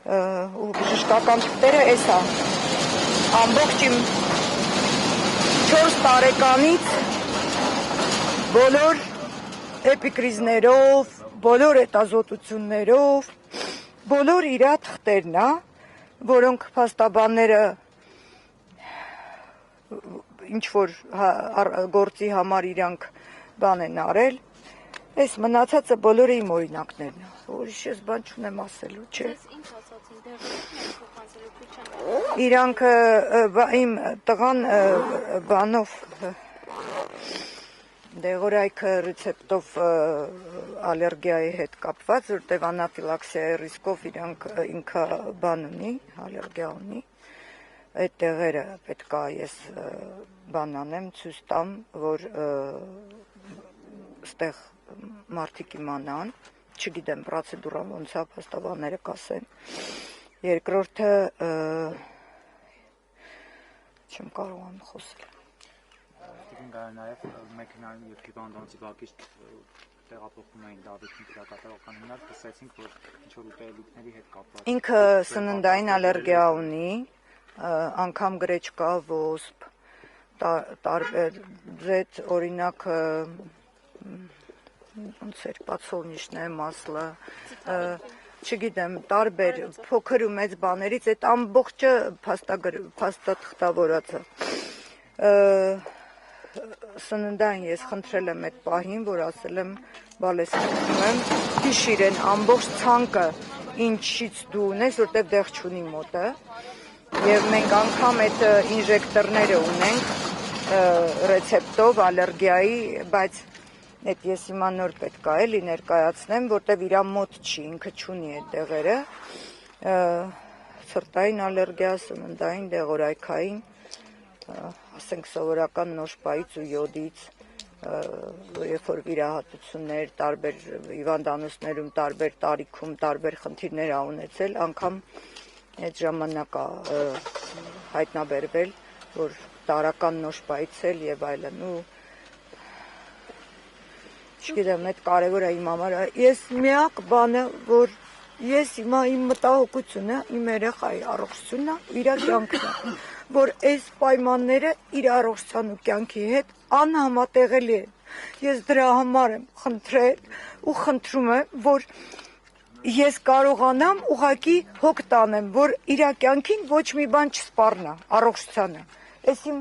ու բժշկական թղթերը էս է, ամբողջ իմ 4 տարեկանից բոլոր էպիկրիզներով, բոլոր հետազոտություններով, բոլոր իրա թղթերն է, որոնք փաստաբանները ինչ-որ գործի համար իրանք բան են արել, այս մնացածը բոլորը իմ օրինակներն է, ուրիշ ես բան չունեմ ասելու, չէ։ Իրանք իմ տղան բանով դեղորայքը ռեցեպտով ալերգիայի հետ կապված, որտեղ անաֆիլաքսիայի ռիսկով իրանք ինքը բան ունի, ալերգիա ունի, այդ տեղերը պետք է ես բան անեմ, ցույց տամ, որ ստեղ մարդիկ իմանան, չգիտեմ պրոցեդուրան ոնց է, փաստաբանները կասեն, երկրորդը չեմ կարողանում խոսել։ Նաև մեքենայում և հիվանդանոցի բակից տեղափոխում էին Դավիթին դրակատարական հիմնարկ, տեսեցինք, որ ինչ-որ ուտելիքների հետ կապված։ Ինքը սննդային ալերգիա ունի, անգամ գրեչկա, ոսպ, ձետ օրինակ ոնց էր պացոլնիշնե, մասլը, չգիտեմ, տարբեր փոքր ու մեծ բաներից այդ ամբողջը փաստաթղթավորած է։ Սննդային ես խնդրել եմ այդ պահին, որ ասել եմ բալես խնդրում եմ, հիշիր են ամբողջ ցանկը ինչից դու ունես, որտեղ դեղ չունի մոտը, եւ մենք անգամ այդ ինժեկտորները ունենք ռեցեպտով ալերգիայի, բայց այդ ես հիմա նոր պետք է էլի ներկայացնեմ, որտեղ իրա մոտ չի, ինքը չունի այդ դեղերը, սրտային ալերգիա, սննդային, դեղորայքային, ասենք սովորական նոշպայից ու յոդից, երբ որ վիրահատություններ, տարբեր հիվանդանոցներում, տարբեր տարիքում, տարբեր խնդիրներ ա ունեցել, անգամ այդ ժամանակ է հայտնաբերվել, որ տարական նոշպայից էլ եւ այլն ու չգիտեմ, այդ կարևոր է իմ համար, ես միակ բանը, որ ես հիմա իմ մտահոգությունը, իմ երեխայի առողջությունն է, իր կյանքն է, որ այս պայմանները իր առողջության ու կյանքի հետ անհամատեղելի են, ես դրա համար եմ խնդրել ու խնդրում եմ, որ ես կարողանամ ուղղակի հոգ տանեմ, որ իր կյանքին ոչ մի բան չսպառնա, առողջությանը, այս իմ